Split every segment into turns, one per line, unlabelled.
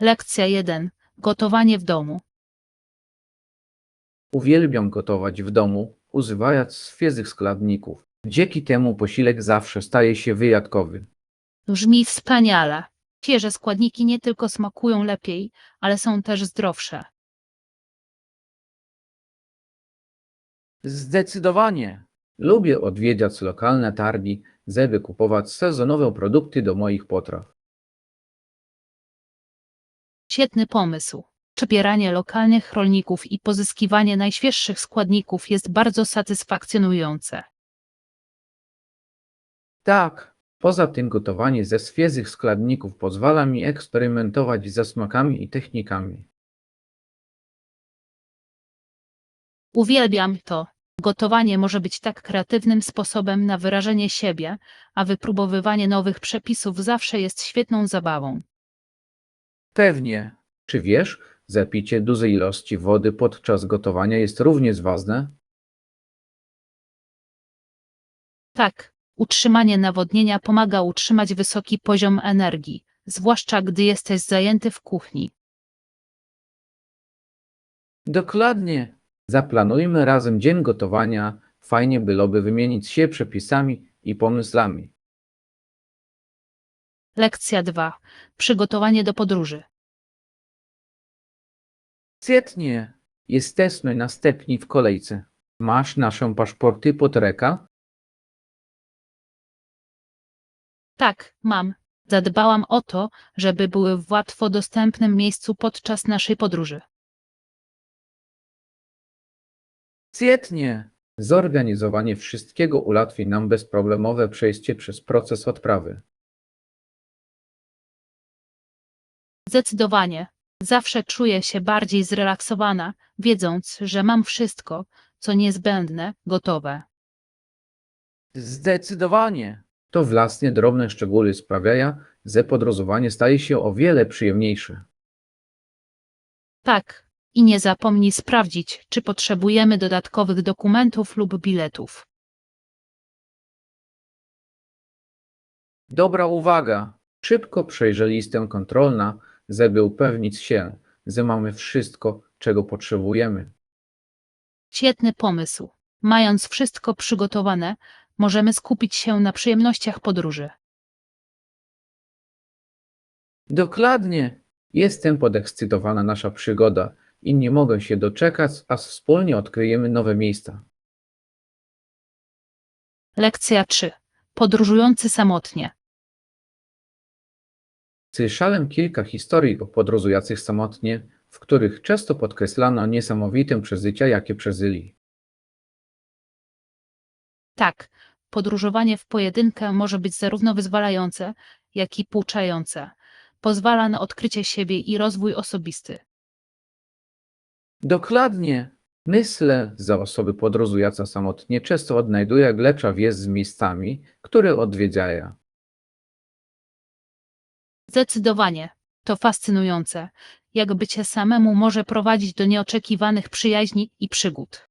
Lekcja 1. Gotowanie w domu.
Uwielbiam gotować w domu, używając świeżych składników. Dzięki temu posiłek zawsze staje się wyjątkowy.
Brzmi wspaniale. Świeże składniki nie tylko smakują lepiej, ale są też zdrowsze.
Zdecydowanie. Lubię odwiedzać lokalne targi, żeby kupować sezonowe produkty do moich potraw.
Świetny pomysł. Wspieranie lokalnych rolników i pozyskiwanie najświeższych składników jest bardzo satysfakcjonujące.
Tak, poza tym gotowanie ze świeżych składników pozwala mi eksperymentować ze smakami i technikami.
Uwielbiam to. Gotowanie może być tak kreatywnym sposobem na wyrażenie siebie, a wypróbowywanie nowych przepisów zawsze jest świetną zabawą.
Pewnie. Czy wiesz, że picie dużej ilości wody podczas gotowania jest również ważne?
Tak, utrzymanie nawodnienia pomaga utrzymać wysoki poziom energii, zwłaszcza gdy jesteś zajęty w kuchni.
Dokładnie. Zaplanujmy razem dzień gotowania. Fajnie byłoby wymienić się przepisami i pomysłami.
Lekcja 2. Przygotowanie do podróży.
Świetnie. Jesteśmy następni w kolejce. Masz nasze paszporty pod ręką?
Tak, mam. Zadbałam o to, żeby były w łatwo dostępnym miejscu podczas naszej podróży.
Świetnie. Zorganizowanie wszystkiego ułatwi nam bezproblemowe przejście przez proces odprawy.
Zdecydowanie. Zawsze czuję się bardziej zrelaksowana, wiedząc, że mam wszystko, co niezbędne, gotowe.
Zdecydowanie. To własnie drobne szczegóły sprawiają, że podróżowanie staje się o wiele przyjemniejsze.
Tak, i nie zapomnij sprawdzić, czy potrzebujemy dodatkowych dokumentów lub biletów.
Dobra uwaga. Szybko przejrzę listę kontrolną, żeby upewnić się, że mamy wszystko, czego potrzebujemy.
Świetny pomysł. Mając wszystko przygotowane, możemy skupić się na przyjemnościach podróży.
Dokładnie. Jestem podekscytowana nasza przygoda i nie mogę się doczekać, aż wspólnie odkryjemy nowe miejsca.
Lekcja 3. Podróżujący samotnie.
Słyszałem kilka historii o podróżujących samotnie, w których często podkreślano niesamowite przeżycia, jakie przeżyli.
Tak, podróżowanie w pojedynkę może być zarówno wyzwalające, jak i pouczające. Pozwala na odkrycie siebie i rozwój osobisty.
Dokładnie. Myślę, że osoby podróżujące samotnie często odnajdują lepsza więź z miejscami, które odwiedzają.
Zdecydowanie. To fascynujące, jak bycie samemu może prowadzić do nieoczekiwanych przyjaźni i przygód.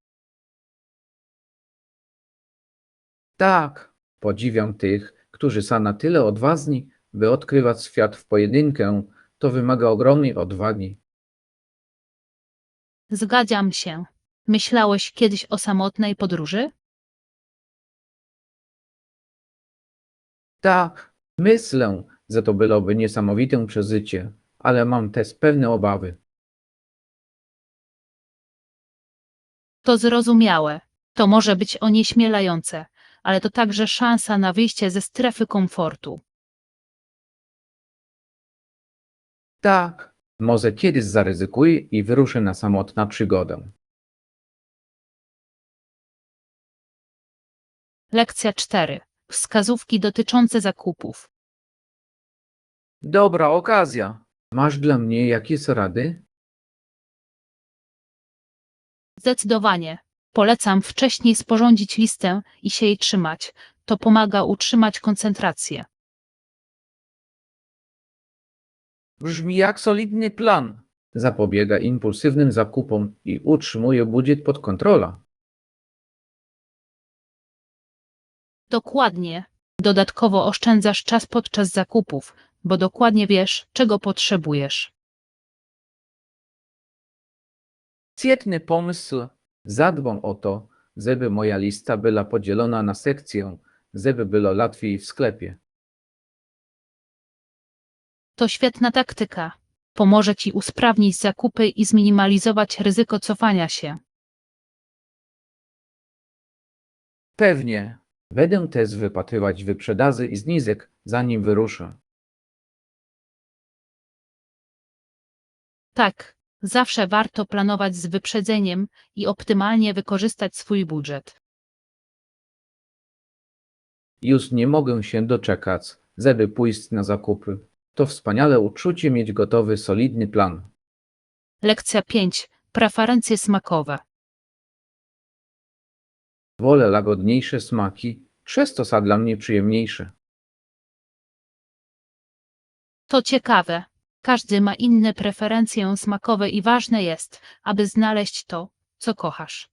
Tak, podziwiam tych, którzy są na tyle odważni, by odkrywać świat w pojedynkę. To wymaga ogromnej odwagi.
Zgadzam się. Myślałeś kiedyś o samotnej podróży?
Tak, myślę, że to byłoby niesamowite przeżycie, ale mam też pewne obawy.
To zrozumiałe. To może być onieśmielające, ale to także szansa na wyjście ze strefy komfortu.
Tak, może kiedyś zaryzykuję i wyruszę na samotną przygodę.
Lekcja 4. Wskazówki dotyczące zakupów.
Dobra okazja. Masz dla mnie jakieś rady?
Zdecydowanie. Polecam wcześniej sporządzić listę i się jej trzymać. To pomaga utrzymać koncentrację.
Brzmi jak solidny plan. Zapobiega impulsywnym zakupom i utrzymuje budżet pod kontrolą.
Dokładnie. Dodatkowo oszczędzasz czas podczas zakupów, bo dokładnie wiesz, czego potrzebujesz.
Świetny pomysł. Zadbam o to, żeby moja lista była podzielona na sekcję, żeby było łatwiej w sklepie.
To świetna taktyka. Pomoże Ci usprawnić zakupy i zminimalizować ryzyko cofania się.
Pewnie. Będę też wypatrywać wyprzedaży i zniżek, zanim wyruszę.
Tak, zawsze warto planować z wyprzedzeniem i optymalnie wykorzystać swój budżet.
Już nie mogę się doczekać, żeby pójść na zakupy. To wspaniale uczucie mieć gotowy, solidny plan.
Lekcja 5. Preferencje smakowe.
Wolę łagodniejsze smaki, przez to są dla mnie przyjemniejsze.
To ciekawe. Każdy ma inne preferencje smakowe i ważne jest, aby znaleźć to, co kochasz.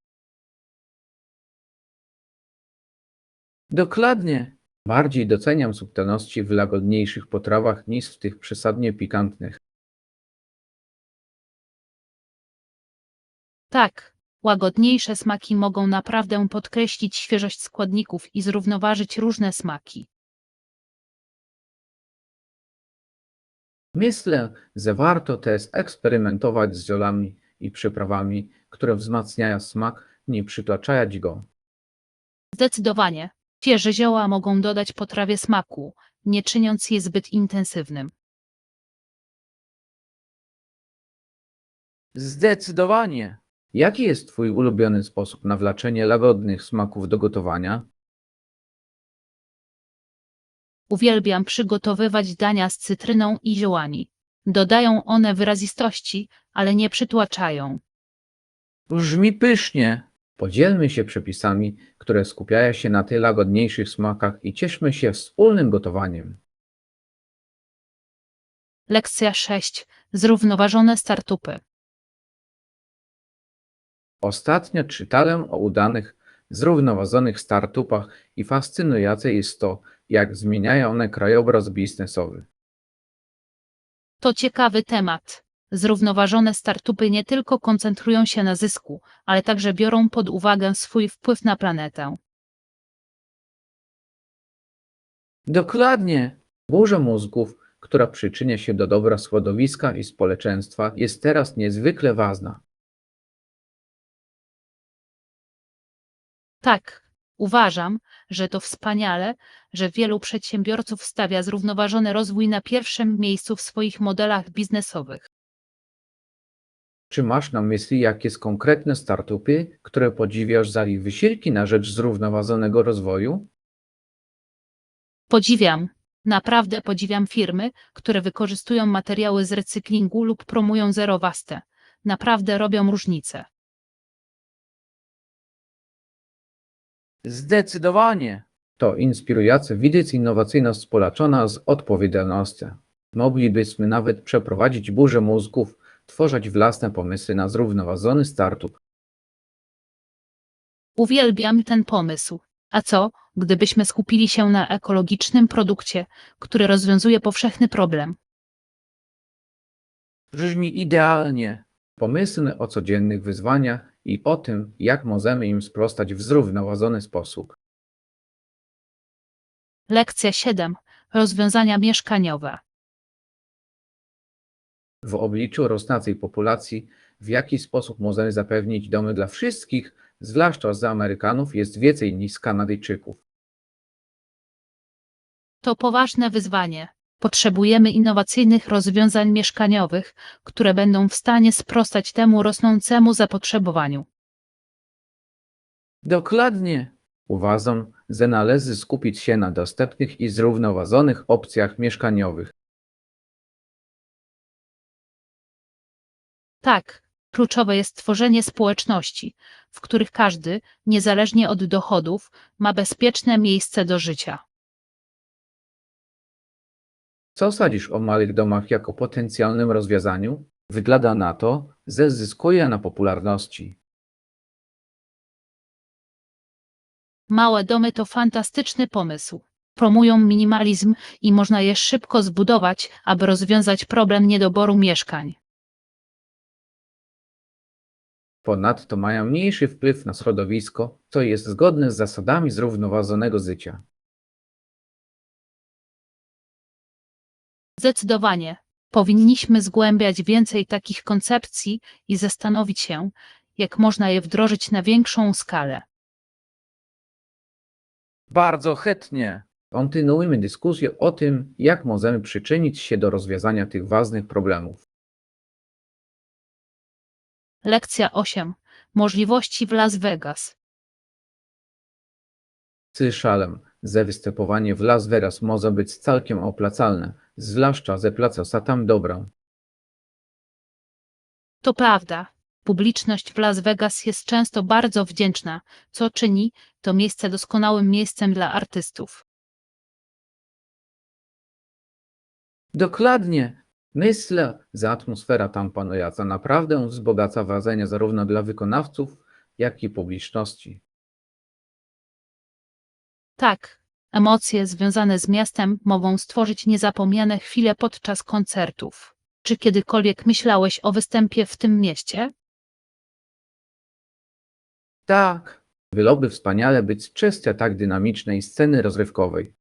Dokładnie. Bardziej doceniam subtelności w łagodniejszych potrawach niż w tych przesadnie pikantnych.
Tak, łagodniejsze smaki mogą naprawdę podkreślić świeżość składników i zrównoważyć różne smaki.
Myślę, że warto też eksperymentować z ziolami i przyprawami, które wzmacniają smak, nie przytłaczając go.
Zdecydowanie. Świeże zioła mogą dodać potrawie smaku, nie czyniąc je zbyt intensywnym.
Zdecydowanie. Jaki jest Twój ulubiony sposób na wlaczenie łagodnych smaków do gotowania?
Uwielbiam przygotowywać dania z cytryną i ziołami. Dodają one wyrazistości, ale nie przytłaczają.
Brzmi pysznie. Podzielmy się przepisami, które skupiają się na tych łagodniejszych smakach i cieszmy się wspólnym gotowaniem.
Lekcja 6. Zrównoważone startupy.
Ostatnio czytałem o udanych, zrównoważonych startupach i fascynujące jest to, jak zmieniają one krajobraz biznesowy.
To ciekawy temat. Zrównoważone startupy nie tylko koncentrują się na zysku, ale także biorą pod uwagę swój wpływ na planetę.
Dokładnie. Burza mózgów, która przyczynia się do dobra środowiska i społeczeństwa, jest teraz niezwykle ważna.
Tak, uważam, że to wspaniale, że wielu przedsiębiorców stawia zrównoważony rozwój na pierwszym miejscu w swoich modelach biznesowych.
Czy masz na myśli jakieś konkretne startupy, które podziwiasz za ich wysiłki na rzecz zrównoważonego rozwoju?
Podziwiam, naprawdę podziwiam firmy, które wykorzystują materiały z recyklingu lub promują zero waste. Naprawdę robią różnicę.
Zdecydowanie. To inspirujące widzieć innowacyjność połączona z odpowiedzialnością. Moglibyśmy nawet przeprowadzić burzę mózgów, tworzyć własne pomysły na zrównoważony startup.
Uwielbiam ten pomysł. A co, gdybyśmy skupili się na ekologicznym produkcie, który rozwiązuje powszechny problem?
Brzmi idealnie. Pomyślmy o codziennych wyzwaniach i o tym, jak możemy im sprostać w zrównoważony sposób.
Lekcja 7. Rozwiązania mieszkaniowe.
W obliczu rosnącej populacji, w jaki sposób możemy zapewnić domy dla wszystkich, zwłaszcza za Amerykanów, jest więcej niż Kanadyjczyków.
To poważne wyzwanie. Potrzebujemy innowacyjnych rozwiązań mieszkaniowych, które będą w stanie sprostać temu rosnącemu zapotrzebowaniu.
Dokładnie. Uważam, że należy skupić się na dostępnych i zrównoważonych opcjach mieszkaniowych.
Tak, kluczowe jest tworzenie społeczności, w których każdy, niezależnie od dochodów, ma bezpieczne miejsce do życia.
Co sądzisz o małych domach jako potencjalnym rozwiązaniu? Wygląda na to, że zyskuje na popularności.
Małe domy to fantastyczny pomysł. Promują minimalizm i można je szybko zbudować, aby rozwiązać problem niedoboru mieszkań.
Ponadto mają mniejszy wpływ na środowisko, co jest zgodne z zasadami zrównoważonego życia.
Zdecydowanie. Powinniśmy zgłębiać więcej takich koncepcji i zastanowić się, jak można je wdrożyć na większą skalę.
Bardzo chętnie.
Kontynuujmy dyskusję o tym, jak możemy przyczynić się do rozwiązania tych ważnych problemów.
Lekcja 8. Możliwości w Las Vegas.
Słyszałem, że występowanie w Las Vegas może być całkiem opłacalne, zwłaszcza że płaca za tam dobrą.
To prawda. Publiczność w Las Vegas jest często bardzo wdzięczna, co czyni to miejsce doskonałym miejscem dla artystów.
Dokładnie. Myślę, że atmosfera tam panująca naprawdę wzbogaca wrażenie zarówno dla wykonawców, jak i publiczności.
Tak, emocje związane z miastem mogą stworzyć niezapomniane chwile podczas koncertów. Czy kiedykolwiek myślałeś o występie w tym mieście?
Tak, byłoby wspaniale być częścią tak dynamicznej sceny rozrywkowej.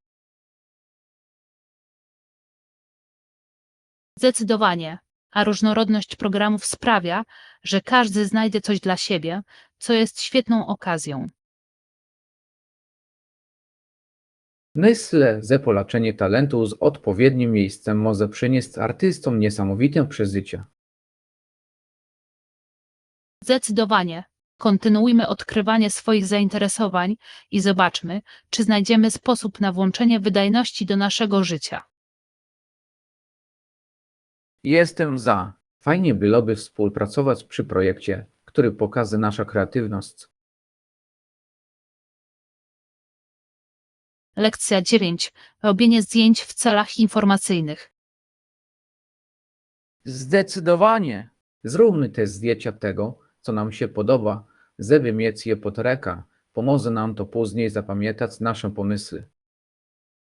Zdecydowanie. A różnorodność programów sprawia, że każdy znajdzie coś dla siebie, co jest świetną okazją.
Myślę, że połączenie talentu z odpowiednim miejscem może przynieść artystom niesamowite przeżycia.
Zdecydowanie. Kontynuujmy odkrywanie swoich zainteresowań i zobaczmy, czy znajdziemy sposób na włączenie wydajności do naszego życia.
Jestem za. Fajnie byłoby współpracować przy projekcie, który pokaże naszą kreatywność.
Lekcja 9. Robienie zdjęć w celach informacyjnych.
Zdecydowanie.
Zróbmy te zdjęcia tego, co nam się podoba, żeby mieć je pod ręką. Pomoże nam to później zapamiętać nasze pomysły.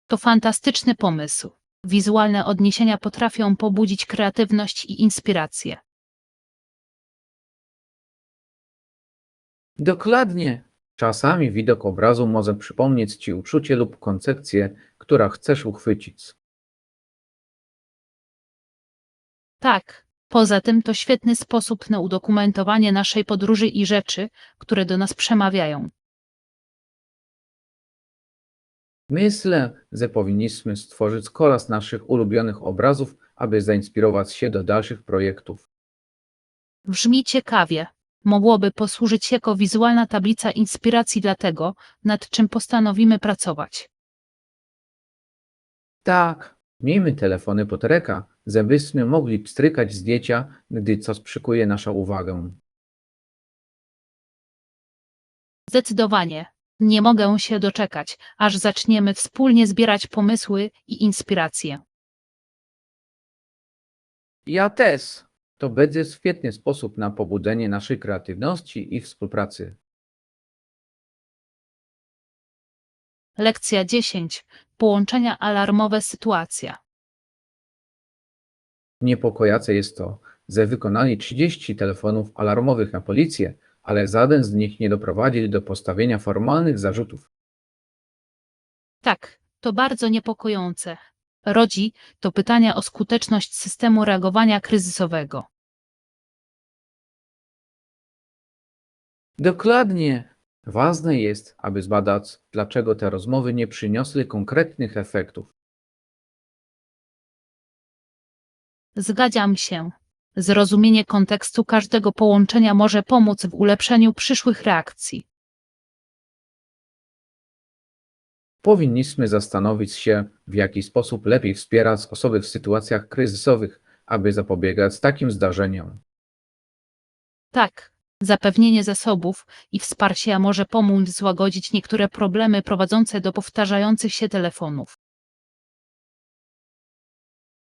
To fantastyczny pomysł. Wizualne odniesienia potrafią pobudzić kreatywność i inspirację.
Dokładnie. Czasami widok obrazu może przypomnieć Ci uczucie lub koncepcję, która chcesz uchwycić.
Tak, poza tym to świetny sposób na udokumentowanie naszej podróży i rzeczy, które do nas przemawiają.
Myślę, że powinniśmy stworzyć kolaż naszych ulubionych obrazów, aby zainspirować się do dalszych projektów.
Brzmi ciekawie. Mogłoby posłużyć jako wizualna tablica inspiracji dla tego, nad czym postanowimy pracować.
Tak, miejmy telefony pod ręką, żebyśmy mogli pstrykać zdjęcia, gdy coś przykuje naszą uwagę.
Zdecydowanie. Nie mogę się doczekać, aż zaczniemy wspólnie zbierać pomysły i inspiracje.
Ja też.
To będzie świetny sposób na pobudzenie naszej kreatywności i współpracy.
Lekcja 10. Połączenia alarmowe sytuacja.
Niepokojące jest to, że wykonali 30 telefonów alarmowych na policję, ale żaden z nich nie doprowadził do postawienia formalnych zarzutów.
Tak, to bardzo niepokojące. Rodzi to pytania o skuteczność systemu reagowania kryzysowego.
Dokładnie. Ważne jest, aby zbadać, dlaczego te rozmowy nie przyniosły konkretnych efektów.
Zgadzam się. Zrozumienie kontekstu każdego połączenia może pomóc w ulepszeniu przyszłych reakcji.
Powinniśmy zastanowić się, w jaki sposób lepiej wspierać osoby w sytuacjach kryzysowych, aby zapobiegać takim zdarzeniom.
Tak, zapewnienie zasobów i wsparcia może pomóc złagodzić niektóre problemy prowadzące do powtarzających się telefonów.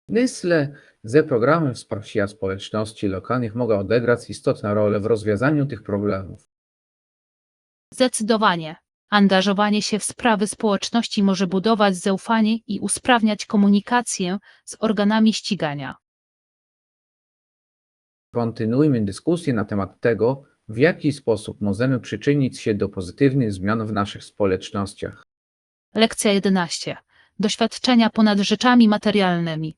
Myślę, że programy wsparcia społeczności lokalnych mogą odegrać istotną rolę w rozwiązaniu tych problemów.
Zdecydowanie. Angażowanie się w sprawy społeczności może budować zaufanie i usprawniać komunikację z organami ścigania.
Kontynuujmy dyskusję na temat tego, W jaki sposób możemy przyczynić się do pozytywnych zmian w naszych społecznościach?
Lekcja 11. Doświadczenia ponad rzeczami materialnymi.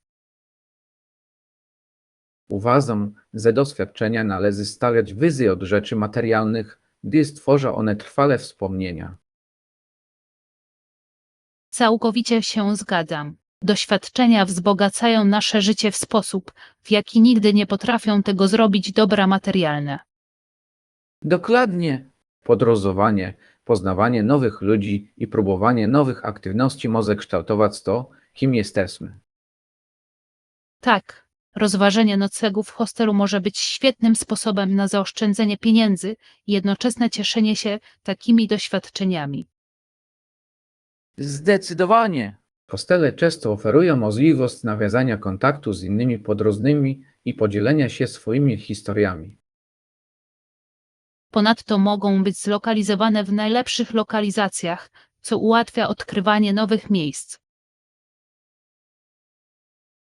Uważam, że doświadczenia należy stawiać wyżej od rzeczy materialnych, gdy stworzą one trwale wspomnienia.
Całkowicie się zgadzam. Doświadczenia wzbogacają nasze życie w sposób, w jaki nigdy nie potrafią tego zrobić dobra materialne.
Dokładnie.
Podróżowanie, poznawanie nowych ludzi i próbowanie nowych aktywności może kształtować to, kim jesteśmy.
Tak, rozważenie noclegu w hostelu może być świetnym sposobem na zaoszczędzenie pieniędzy i jednoczesne cieszenie się takimi doświadczeniami.
Zdecydowanie.
Hostele często oferują możliwość nawiązania kontaktu z innymi podróżnymi i podzielenia się swoimi historiami.
Ponadto mogą być zlokalizowane w najlepszych lokalizacjach, co ułatwia odkrywanie nowych miejsc.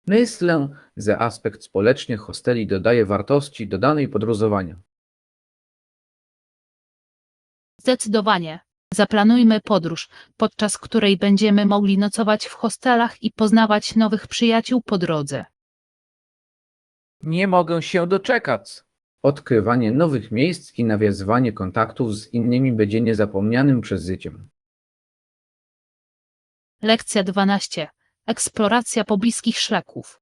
Myślę, że aspekt społeczny hosteli dodaje wartości dodanej podróżowania.
Zdecydowanie. Zaplanujmy podróż, podczas której będziemy mogli nocować w hostelach i poznawać nowych przyjaciół po drodze.
Nie mogę się doczekać.
Odkrywanie nowych miejsc i nawiązywanie kontaktów z innymi będzie niezapomnianym przeżyciem.
Lekcja 12. Eksploracja pobliskich szlaków.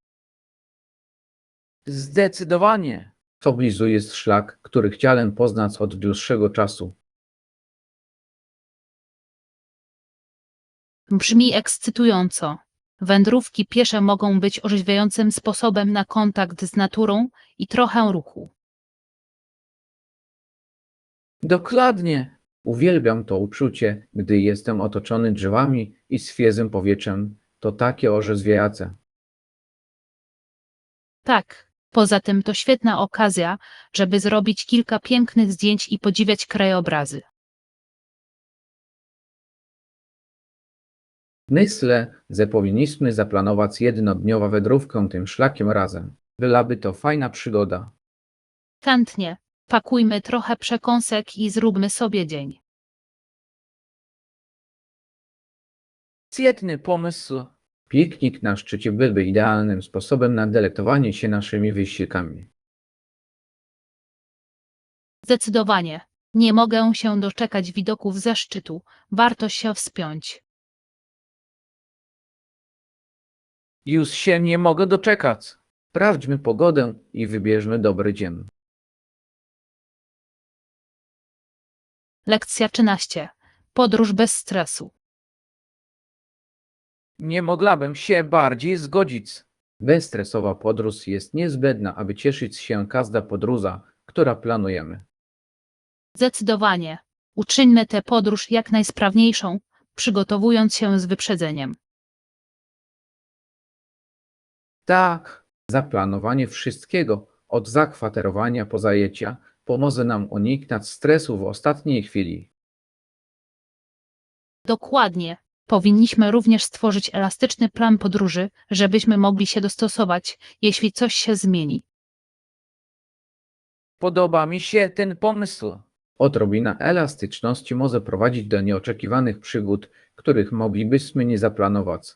Zdecydowanie.
W pobliżu jest szlak, który chciałem poznać od dłuższego czasu.
Brzmi ekscytująco. Wędrówki piesze mogą być orzeźwiającym sposobem na kontakt z naturą i trochę ruchu.
Dokładnie.
Uwielbiam to uczucie, gdy jestem otoczony drzewami i świeżym powietrzem. To takie orzeźwiające.
Tak, poza tym to świetna okazja, żeby zrobić kilka pięknych zdjęć i podziwiać krajobrazy.
Myślę, że powinniśmy zaplanować jednodniową wędrówkę tym szlakiem razem. Byłaby to fajna przygoda.
Chętnie. Pakujmy trochę przekąsek i zróbmy sobie dzień.
Świetny pomysł.
Piknik na szczycie byłby idealnym sposobem na delektowanie się naszymi wysiłkami.
Zdecydowanie. Nie mogę się doczekać widoków ze szczytu. Warto się wspiąć.
Już się nie mogę doczekać.
Sprawdźmy pogodę i wybierzmy dobry dzień.
Lekcja 13. Podróż bez stresu.
Nie mogłabym się bardziej zgodzić.
Bezstresowa podróż jest niezbędna, aby cieszyć się każda podróża, która planujemy.
Zdecydowanie. Uczyńmy tę podróż jak najsprawniejszą, przygotowując się z wyprzedzeniem.
Tak.
Zaplanowanie wszystkiego, od zakwaterowania po zajęcia, pomoże nam uniknąć stresu w ostatniej chwili.
Dokładnie. Powinniśmy również stworzyć elastyczny plan podróży, żebyśmy mogli się dostosować, jeśli coś się zmieni.
Podoba mi się ten pomysł.
Odrobina elastyczności może prowadzić do nieoczekiwanych przygód, których moglibyśmy nie zaplanować.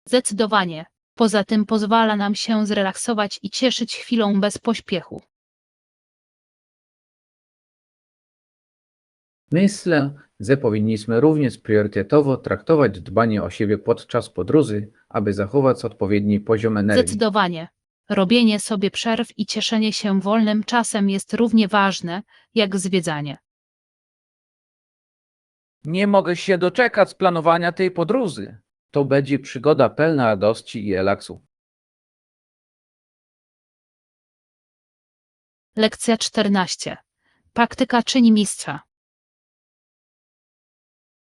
Zdecydowanie. Poza tym pozwala nam się zrelaksować i cieszyć chwilą bez pośpiechu.
Myślę, że powinniśmy również priorytetowo traktować dbanie o siebie podczas podróży, aby zachować odpowiedni poziom energii.
Zdecydowanie. Robienie sobie przerw i cieszenie się wolnym czasem jest równie ważne, jak zwiedzanie.
Nie mogę się doczekać planowania tej podróży.
To będzie przygoda pełna radości i relaksu.
Lekcja 14. Praktyka czyni mistrza.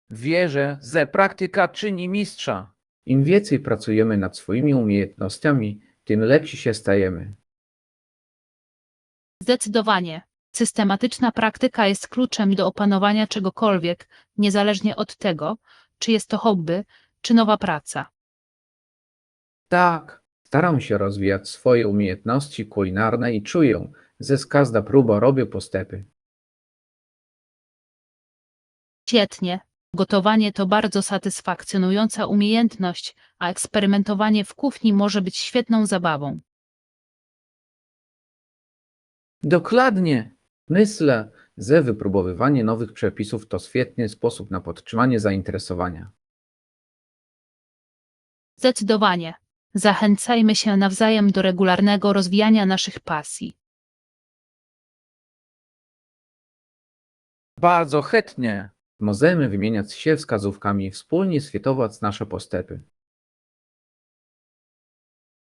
Wierzę, że praktyka czyni mistrza.
Im więcej pracujemy nad swoimi umiejętnościami, tym lepsi się stajemy.
Zdecydowanie. Systematyczna praktyka jest kluczem do opanowania czegokolwiek, niezależnie od tego, czy jest to hobby, czy nowa praca.
Tak.
Staram się rozwijać swoje umiejętności kulinarne i czuję, Ze z każda próba robię postępy.
Świetnie. Gotowanie to bardzo satysfakcjonująca umiejętność, a eksperymentowanie w kuchni może być świetną zabawą.
Dokładnie.
Myślę, że wypróbowywanie nowych przepisów to świetny sposób na podtrzymanie zainteresowania.
Zdecydowanie. Zachęcajmy się nawzajem do regularnego rozwijania naszych pasji.
Bardzo chętnie.
Możemy wymieniać się wskazówkami i wspólnie świętować nasze postępy.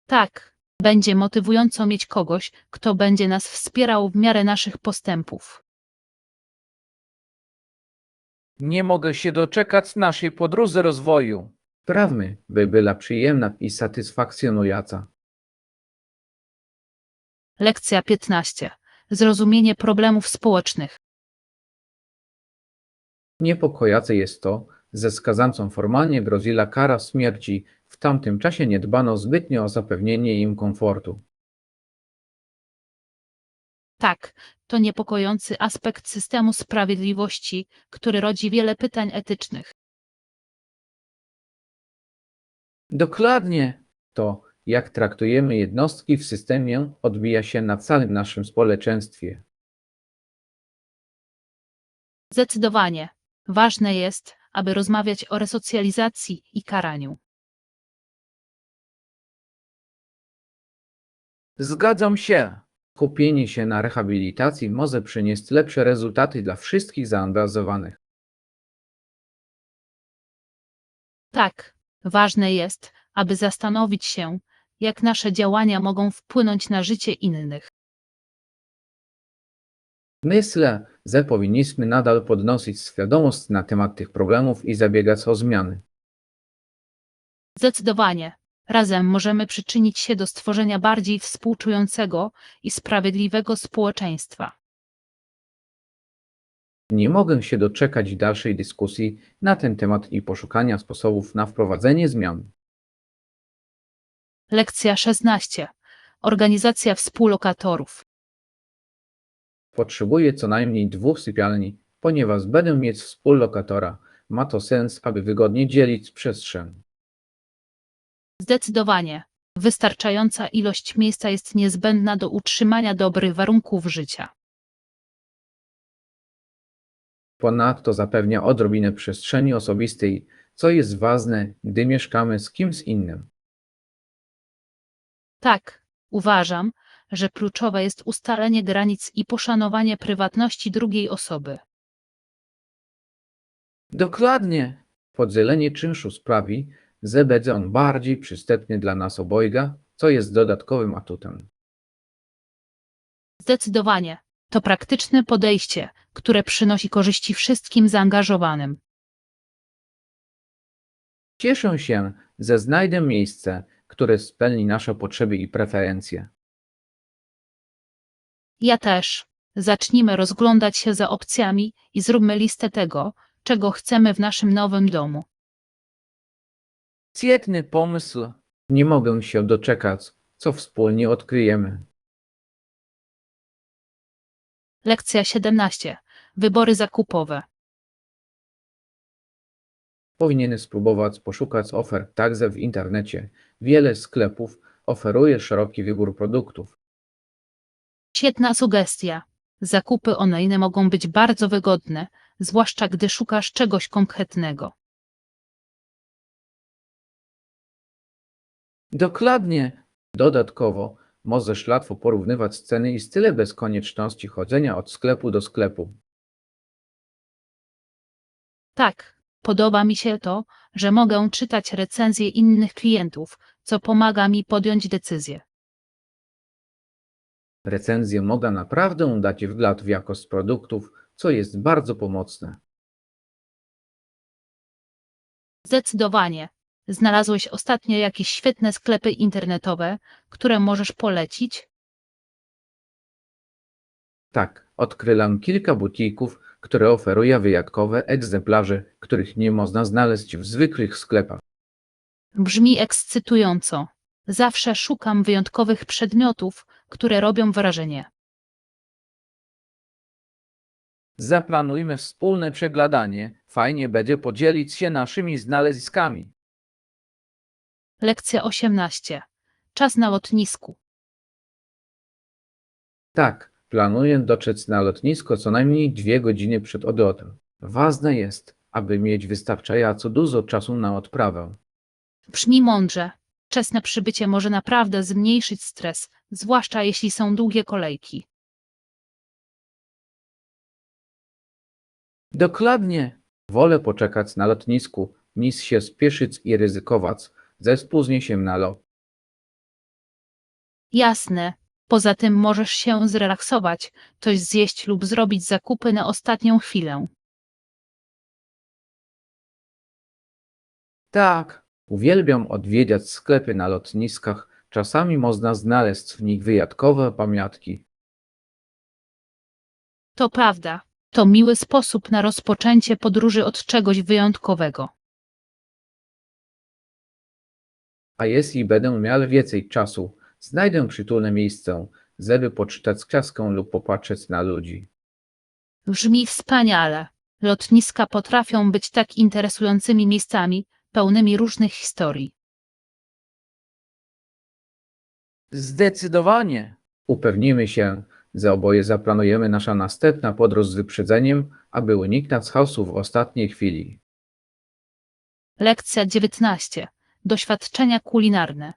Tak, będzie motywująco mieć kogoś, kto będzie nas wspierał w miarę naszych postępów.
Nie mogę się doczekać naszej podróży rozwoju.
Sprawmy, by była przyjemna i satysfakcjonująca.
Lekcja 15. Zrozumienie problemów społecznych.
Niepokojące jest to, że skazancom formalnie groziła kara śmierci, w tamtym czasie nie dbano zbytnio o zapewnienie im komfortu.
Tak, to niepokojący aspekt systemu sprawiedliwości, który rodzi wiele pytań etycznych.
Dokładnie.
To, jak traktujemy jednostki w systemie, odbija się na całym naszym społeczeństwie.
Zdecydowanie. Ważne jest, aby rozmawiać o resocjalizacji i karaniu.
Zgadzam się.
Skupienie się na rehabilitacji może przynieść lepsze rezultaty dla wszystkich zaangażowanych.
Tak, ważne jest, aby zastanowić się, jak nasze działania mogą wpłynąć na życie innych.
Myślę, że powinniśmy nadal podnosić świadomość na temat tych problemów i zabiegać o zmiany.
Zdecydowanie. Razem możemy przyczynić się do stworzenia bardziej współczującego i sprawiedliwego społeczeństwa.
Nie mogę się doczekać dalszej dyskusji na ten temat i poszukania sposobów na wprowadzenie zmian.
Lekcja 16. Organizacja współlokatorów.
Potrzebuję co najmniej 2 sypialni, ponieważ będę mieć współlokatora. Ma to sens, aby wygodnie dzielić przestrzeń.
Zdecydowanie. Wystarczająca ilość miejsca jest niezbędna do utrzymania dobrych warunków życia.
Ponadto zapewnia odrobinę przestrzeni osobistej, co jest ważne, gdy mieszkamy z kimś innym.
Tak, uważam, że kluczowe jest ustalenie granic i poszanowanie prywatności drugiej osoby.
Dokładnie.
Podzielenie czynszu sprawi, że będzie on bardziej przystępny dla nas obojga, co jest dodatkowym atutem.
Zdecydowanie. To praktyczne podejście, które przynosi korzyści wszystkim zaangażowanym.
Cieszę się, że znajdę miejsce, które spełni nasze potrzeby i preferencje.
Ja też. Zacznijmy rozglądać się za opcjami i zróbmy listę tego, czego chcemy w naszym nowym domu.
Świetny pomysł.
Nie mogę się doczekać, co wspólnie odkryjemy.
Lekcja 17. Wybory zakupowe.
Powinien spróbować poszukać ofert także w internecie. Wiele sklepów oferuje szeroki wybór produktów.
Świetna sugestia. Zakupy online mogą być bardzo wygodne, zwłaszcza gdy szukasz czegoś konkretnego.
Dokładnie.
Dodatkowo możesz łatwo porównywać ceny i style bez konieczności chodzenia od sklepu do sklepu.
Tak, podoba mi się to, że mogę czytać recenzje innych klientów, co pomaga mi podjąć decyzję.
Recenzje mogą naprawdę dać wgląd w jakość produktów, co jest bardzo pomocne.
Zdecydowanie. Znalazłeś ostatnio jakieś świetne sklepy internetowe, które możesz polecić?
Tak, odkryłem kilka butików, które oferują wyjątkowe egzemplarze, których nie można znaleźć w zwykłych sklepach.
Brzmi ekscytująco. Zawsze szukam wyjątkowych przedmiotów, które robią wrażenie.
Zaplanujmy wspólne przeglądanie. Fajnie będzie podzielić się naszymi znaleziskami.
Lekcja 18. Czas na lotnisku.
Tak, planuję dotrzeć na lotnisko co najmniej 2 godziny przed odlotem. Ważne jest, aby mieć wystarczająco dużo czasu na odprawę.
Brzmi mądrze. Wczesne przybycie może naprawdę zmniejszyć stres, zwłaszcza jeśli są długie kolejki.
Dokładnie. Wolę poczekać na lotnisku, niż się spieszyć i ryzykować ze spóźnieniem na lot.
Jasne. Poza tym możesz się zrelaksować, coś zjeść lub zrobić zakupy na ostatnią chwilę.
Tak, uwielbiam odwiedzać sklepy na lotniskach. Czasami można znaleźć w nich wyjątkowe pamiątki.
To prawda. To miły sposób na rozpoczęcie podróży od czegoś wyjątkowego.
A jeśli będę miał więcej czasu, znajdę przytulne miejsce, żeby poczytać książkę lub popatrzeć na ludzi.
Brzmi wspaniale. Lotniska potrafią być tak interesującymi miejscami, pełnymi różnych historii.
Zdecydowanie.
Upewnimy się, że oboje zaplanujemy naszą następną podróż z wyprzedzeniem, aby uniknąć chaosu w ostatniej chwili.
Lekcja 19. Doświadczenia kulinarne.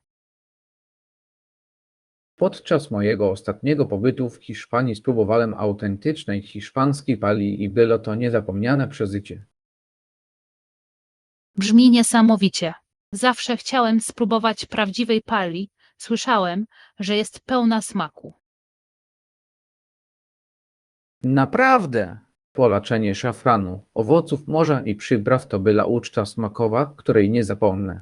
Podczas mojego ostatniego pobytu w Hiszpanii spróbowałem autentycznej hiszpańskiej paelli i było to niezapomniane przeżycie.
Brzmi niesamowicie. Zawsze chciałem spróbować prawdziwej paelli. Słyszałem, że jest pełna smaku.
Naprawdę! Polaczenie szafranu, owoców morza i przypraw to była uczta smakowa, której nie zapomnę.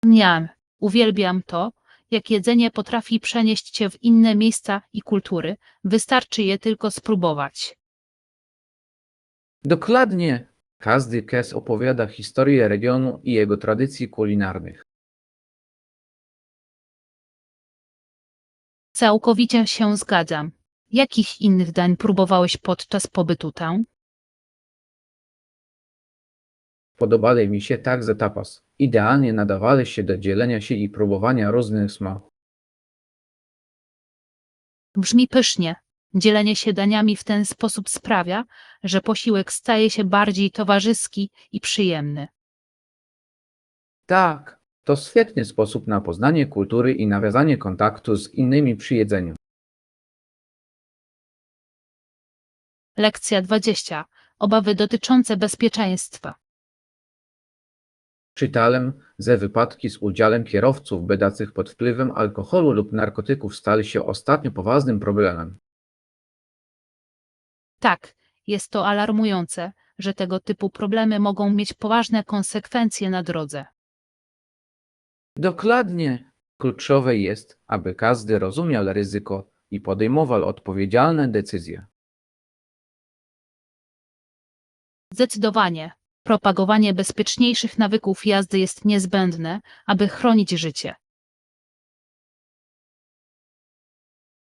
Miam. Uwielbiam to, jak jedzenie potrafi przenieść cię w inne miejsca i kultury. Wystarczy je tylko spróbować.
Dokładnie! Każdy kes opowiada historię regionu i jego tradycji kulinarnych.
Całkowicie się zgadzam. Jakich innych dań próbowałeś podczas pobytu tam?
Podobali mi się także tapas. Idealnie nadawali się do dzielenia się i próbowania różnych smaków.
Brzmi pysznie. Dzielenie się daniami w ten sposób sprawia, że posiłek staje się bardziej towarzyski i przyjemny.
Tak, to świetny sposób na poznanie kultury i nawiązanie kontaktu z innymi przy jedzeniu.
Lekcja 20. Obawy dotyczące bezpieczeństwa.
Czytałem, że wypadki z udziałem kierowców będących pod wpływem alkoholu lub narkotyków stały się ostatnio poważnym problemem.
Tak, jest to alarmujące, że tego typu problemy mogą mieć poważne konsekwencje na drodze.
Dokładnie. Kluczowe jest, aby każdy rozumiał ryzyko i podejmował odpowiedzialne decyzje.
Zdecydowanie. Propagowanie bezpieczniejszych nawyków jazdy jest niezbędne, aby chronić życie.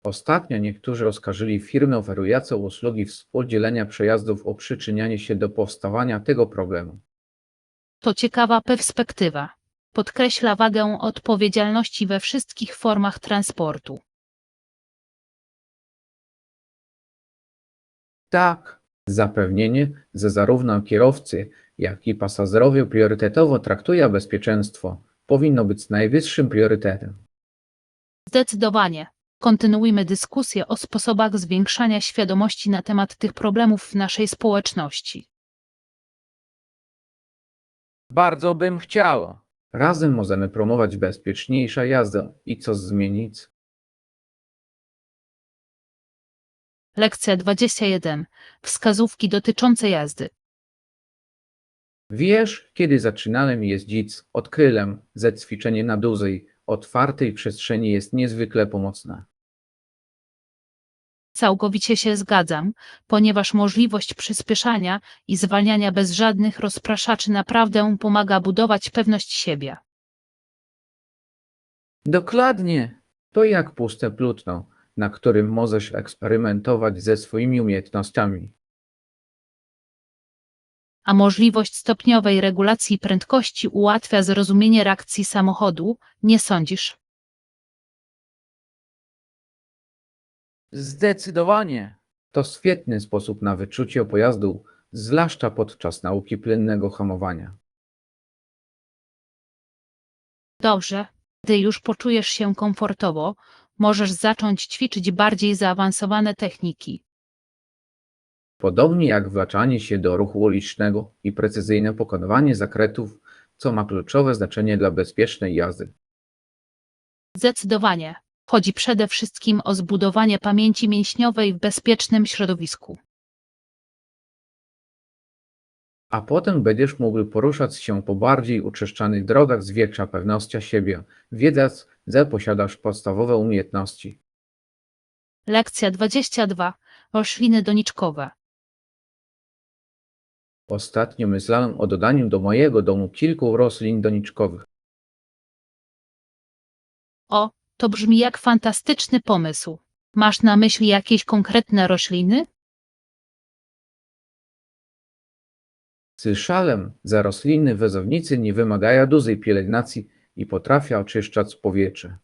Ostatnio niektórzy oskarżyli firmy oferujące usługi współdzielenia przejazdów o przyczynianie się do powstawania tego problemu.
To ciekawa perspektywa. Podkreśla wagę odpowiedzialności we wszystkich formach transportu.
Tak, zapewnienie, że zarówno kierowcy, jak i pasażerowie priorytetowo traktują bezpieczeństwo, powinno być najwyższym priorytetem.
Zdecydowanie. Kontynuujmy dyskusję o sposobach zwiększania świadomości na temat tych problemów w naszej społeczności.
Bardzo bym chciał.
Razem możemy promować bezpieczniejszą jazdę i coś zmienić.
Lekcja 21. Wskazówki dotyczące jazdy.
Wiesz, kiedy zaczynałem jeździć, odkryłem, że ćwiczenie na dużej, otwartej przestrzeni jest niezwykle pomocne.
Całkowicie się zgadzam, ponieważ możliwość przyspieszania i zwalniania bez żadnych rozpraszaczy naprawdę pomaga budować pewność siebie.
Dokładnie. To jak puste plutno. na którym możesz eksperymentować ze swoimi umiejętnościami.
A możliwość stopniowej regulacji prędkości ułatwia zrozumienie reakcji samochodu, nie sądzisz?
Zdecydowanie.
To świetny sposób na wyczucie pojazdu, zwłaszcza podczas nauki płynnego hamowania.
Dobrze, gdy już poczujesz się komfortowo, możesz zacząć ćwiczyć bardziej zaawansowane techniki.
Podobnie jak włączanie się do ruchu ulicznego i precyzyjne pokonywanie zakrętów, co ma kluczowe znaczenie dla bezpiecznej jazdy.
Zdecydowanie. Chodzi przede wszystkim o zbudowanie pamięci mięśniowej w bezpiecznym środowisku.
A potem będziesz mógł poruszać się po bardziej uczeszczanych drogach z większą pewnością siebie, wiedząc, że posiadasz podstawowe umiejętności.
Lekcja 22. Rośliny doniczkowe.
Ostatnio myślałem o dodaniu do mojego domu kilku roślin doniczkowych.
O, to brzmi jak fantastyczny pomysł. Masz na myśli jakieś konkretne rośliny?
Słyszałem, że rośliny wezownicy nie wymagają dużej pielęgnacji i potrafią oczyszczać powietrze.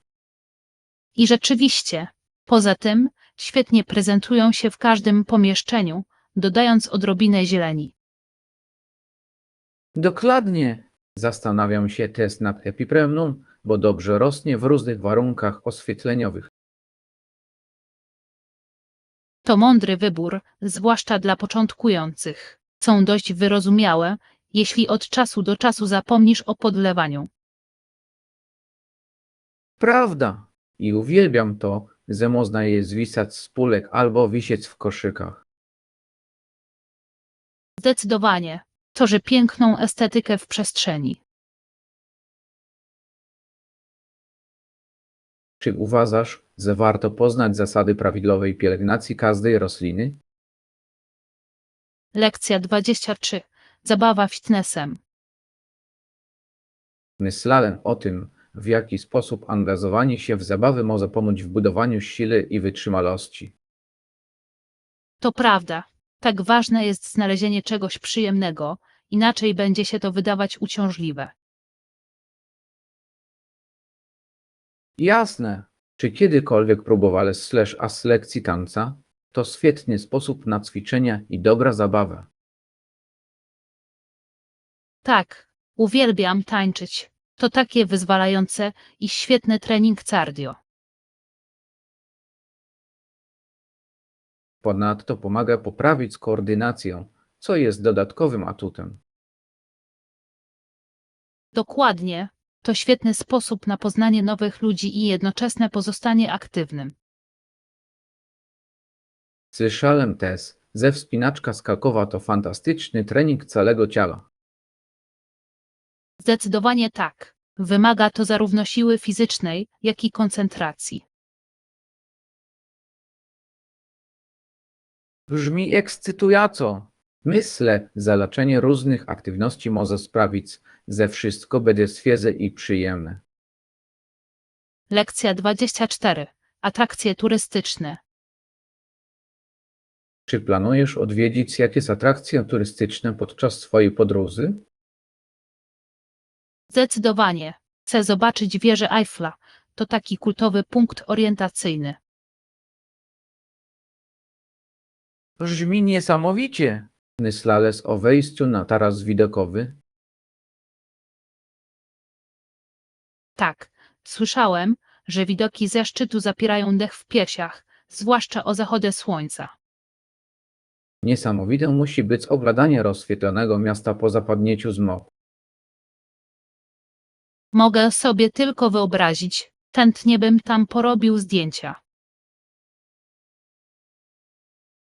I rzeczywiście, poza tym, świetnie prezentują się w każdym pomieszczeniu, dodając odrobinę zieleni.
Dokładnie.
Zastanawiam się też nad epipremną, bo dobrze rośnie w różnych warunkach oświetleniowych.
To mądry wybór, zwłaszcza dla początkujących. Są dość wyrozumiałe, jeśli od czasu do czasu zapomnisz o podlewaniu.
Prawda.
I uwielbiam to, że można je zwisać z pulek albo wisieć w koszykach.
Zdecydowanie. Tworzy piękną estetykę w przestrzeni.
Czy uważasz, że warto poznać zasady prawidłowej pielęgnacji każdej rośliny?
Lekcja 23. Zabawa fitnessem.
Myślałem o tym, w jaki sposób angażowanie się w zabawy może pomóc w budowaniu siły i wytrzymałości.
To prawda. Tak ważne jest znalezienie czegoś przyjemnego, inaczej będzie się to wydawać uciążliwe.
Jasne.
Czy kiedykolwiek próbowałeś lekcji tańca? To świetny sposób na ćwiczenia i dobra zabawa.
Tak, uwielbiam tańczyć. To takie wyzwalające i świetny trening cardio.
Ponadto pomaga poprawić koordynację, co jest dodatkowym atutem.
Dokładnie. To świetny sposób na poznanie nowych ludzi i jednoczesne pozostanie aktywnym.
Słyszałem też, że wspinaczka skakowa to fantastyczny trening całego ciała.
Zdecydowanie tak. Wymaga to zarówno siły fizycznej, jak i koncentracji.
Brzmi ekscytująco.
Myślę, że leczenie różnych aktywności może sprawić, że wszystko będzie świeże i przyjemne.
Lekcja 24. Atrakcje turystyczne.
Czy planujesz odwiedzić jakieś atrakcje turystyczne podczas swojej podróży?
Zdecydowanie. Chcę zobaczyć wieżę Eiffla. To taki kultowy punkt orientacyjny.
Brzmi niesamowicie.
Myślałeś o wejściu na taras widokowy?
Tak, słyszałem, że widoki ze szczytu zapierają dech w piersiach, zwłaszcza o zachodzie słońca.
Niesamowite musi być oglądanie rozświetlonego miasta po zapadnięciu zmroku.
Mogę sobie tylko wyobrazić, chętnie bym tam porobił zdjęcia.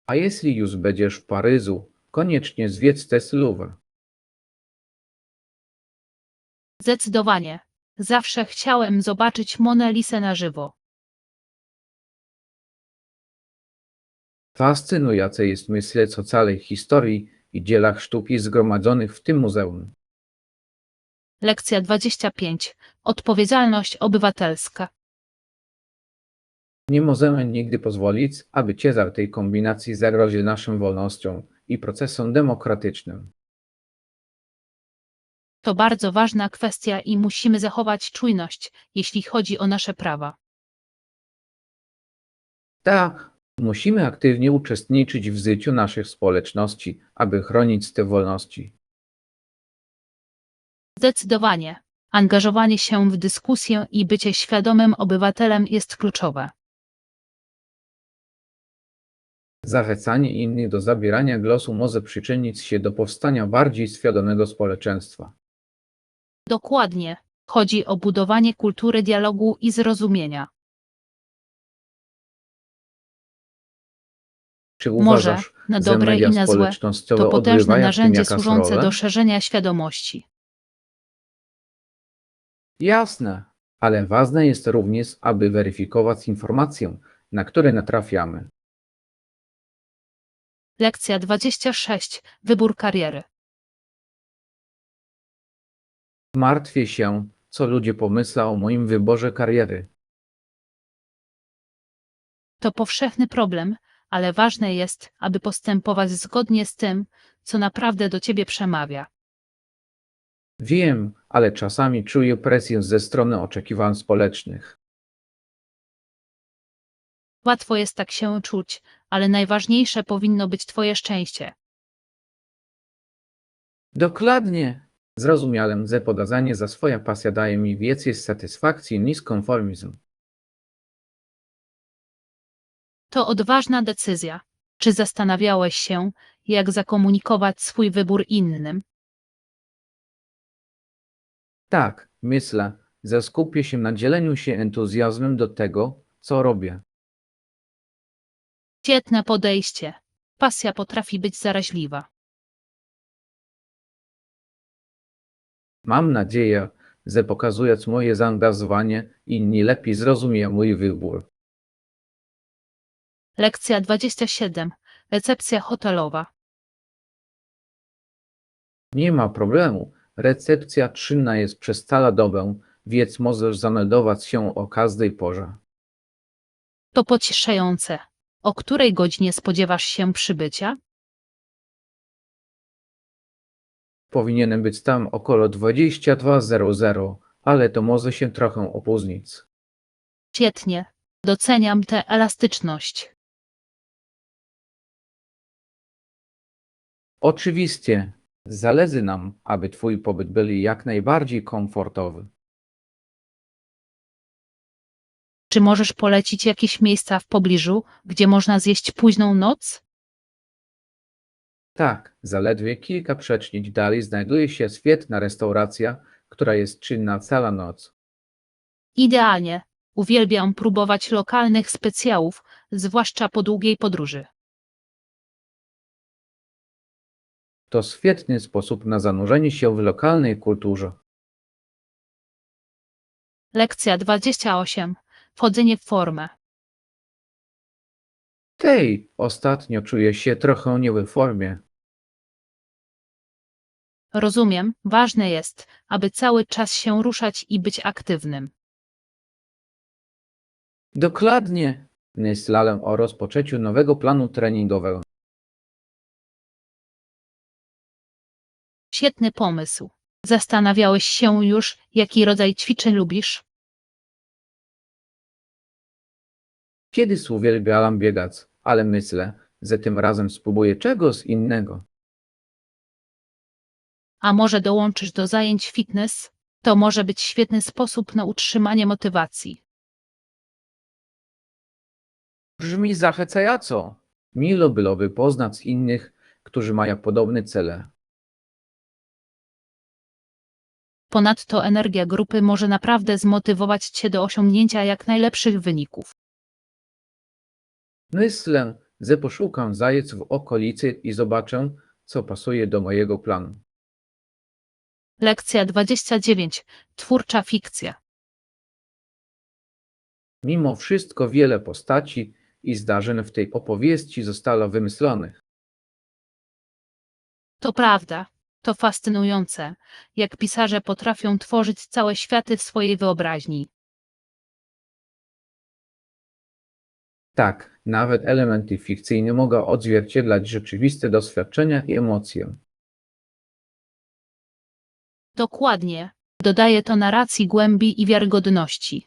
A jeśli już będziesz w Paryżu, koniecznie zwiedz tę Louvre.
Zdecydowanie. Zawsze chciałem zobaczyć Monę Lisę na żywo.
Fascynujące jest myśleć o całej historii i dziełach sztuki zgromadzonych w tym muzeum.
Lekcja 25. Odpowiedzialność obywatelska.
Nie możemy nigdy pozwolić, aby ciężar tej kombinacji zagroził naszym wolnościom i procesom demokratycznym.
To bardzo ważna kwestia i musimy zachować czujność, jeśli chodzi o nasze prawa.
Tak, musimy aktywnie uczestniczyć w życiu naszych społeczności, aby chronić te wolności.
Zdecydowanie. Angażowanie się w dyskusję i bycie świadomym obywatelem jest kluczowe.
Zachęcanie innych do zabierania głosu może przyczynić się do powstania bardziej świadomego społeczeństwa.
Dokładnie. Chodzi o budowanie kultury dialogu i zrozumienia.
Czy
Może,
uważasz,
na
że
dobre
media
i na złe,
społecznościowe
to potężne
odgrywają w tym
narzędzie
jakaś
służące
rolę?
do szerzenia świadomości.
Jasne, ale ważne jest również, aby weryfikować informacje, na które natrafiamy.
Lekcja 26. Wybór kariery.
Martwię się, co ludzie pomyślą o moim wyborze kariery.
To powszechny problem, ale ważne jest, aby postępować zgodnie z tym, co naprawdę do ciebie przemawia.
Wiem, ale czasami czuję presję ze strony oczekiwań społecznych.
Łatwo jest tak się czuć, ale najważniejsze powinno być twoje szczęście.
Dokładnie. Zrozumiałem, że podążanie za swoją pasję daje mi więcej satysfakcji niż konformizm.
To odważna decyzja. Czy zastanawiałeś się, jak zakomunikować swój wybór innym?
Tak, myślę, że skupię się na dzieleniu się entuzjazmem do tego, co robię.
Świetne podejście. Pasja potrafi być zaraźliwa.
Mam nadzieję, że pokazując moje zaangażowanie, inni lepiej zrozumieją mój wybór.
Lekcja 27. Recepcja hotelowa.
Nie ma problemu. Recepcja czynna jest przez całą dobę, więc możesz zameldować się o każdej porze.
To pocieszające. O której godzinie spodziewasz się przybycia?
Powinienem być tam około 22:00, ale to może się trochę opóźnić.
Świetnie. Doceniam tę elastyczność.
Oczywiście, zależy nam, aby twój pobyt był jak najbardziej komfortowy.
Czy możesz polecić jakieś miejsca w pobliżu, gdzie można zjeść późną noc?
Tak, zaledwie kilka przecznic dalej znajduje się świetna restauracja, która jest czynna całą noc.
Idealnie. Uwielbiam próbować lokalnych specjałów, zwłaszcza po długiej podróży.
To świetny sposób na zanurzenie się w lokalnej kulturze.
Lekcja 28. Wchodzenie w formę.
Tej, ostatnio czuję się trochę nie w formie.
Rozumiem, ważne jest, aby cały czas się ruszać i być aktywnym.
Dokładnie. Myślałem o rozpoczęciu nowego planu treningowego.
Świetny pomysł. Zastanawiałeś się już, jaki rodzaj ćwiczeń lubisz?
Kiedyś uwielbiałam biegać, ale myślę, że tym razem spróbuję czegoś innego.
A może dołączysz do zajęć fitness? To może być świetny sposób na utrzymanie motywacji.
Brzmi zachęcająco. Miło byłoby poznać innych, którzy mają podobne cele.
Ponadto energia grupy może naprawdę zmotywować cię do osiągnięcia jak najlepszych wyników.
Myślę, że poszukam zajęć w okolicy i zobaczę, co pasuje do mojego planu.
Lekcja 29. Twórcza fikcja.
Mimo wszystko wiele postaci i zdarzeń w tej opowieści zostało wymyślonych.
To prawda. To fascynujące, jak pisarze potrafią tworzyć całe światy w swojej wyobraźni.
Tak, nawet elementy fikcyjne mogą odzwierciedlać rzeczywiste doświadczenia i emocje.
Dokładnie. Dodaje to narracji głębi i wiarygodności.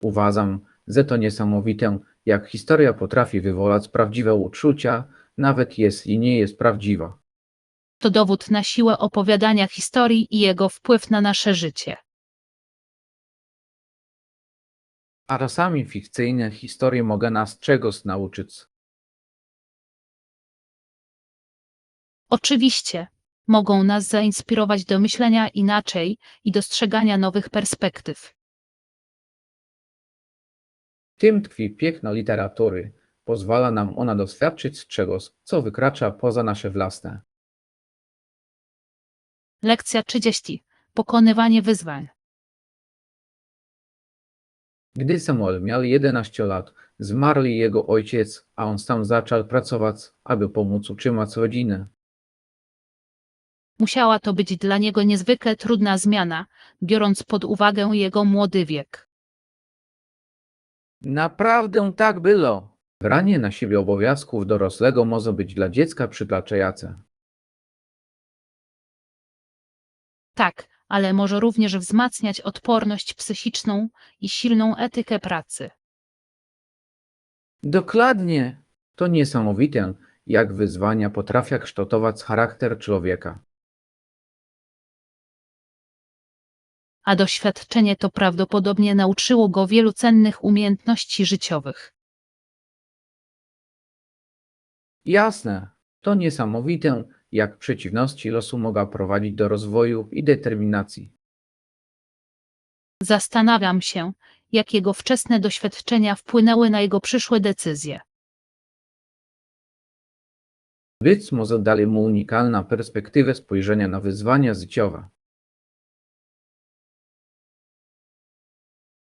Uważam, że to niesamowite, jak historia potrafi wywołać prawdziwe uczucia, nawet jeśli nie jest prawdziwa.
To dowód na siłę opowiadania historii i jego wpływ na nasze życie.
A czasami fikcyjne historie mogą nas czegoś nauczyć.
Oczywiście, mogą nas zainspirować do myślenia inaczej i dostrzegania nowych perspektyw.
W tym tkwi piękno literatury. Pozwala nam ona doświadczyć czegoś, co wykracza poza nasze własne.
Lekcja 30. Pokonywanie wyzwań.
Gdy Samuel miał 11 lat, zmarł jego ojciec, a on sam zaczął pracować, aby pomóc utrzymać rodzinę.
Musiała to być dla niego niezwykle trudna zmiana, biorąc pod uwagę jego młody wiek.
Naprawdę tak było.
Branie na siebie obowiązków dorosłego może być dla dziecka przytłaczające.
Tak, ale może również wzmacniać odporność psychiczną i silną etykę pracy.
Dokładnie.
To niesamowite, jak wyzwania potrafią kształtować charakter człowieka.
A doświadczenie to prawdopodobnie nauczyło go wielu cennych umiejętności życiowych.
Jasne, to niesamowite, jak przeciwności losu mogą prowadzić do rozwoju i determinacji.
Zastanawiam się, jak jego wczesne doświadczenia wpłynęły na jego przyszłe decyzje.
Być może dali mu unikalna perspektywę spojrzenia na wyzwania życiowe.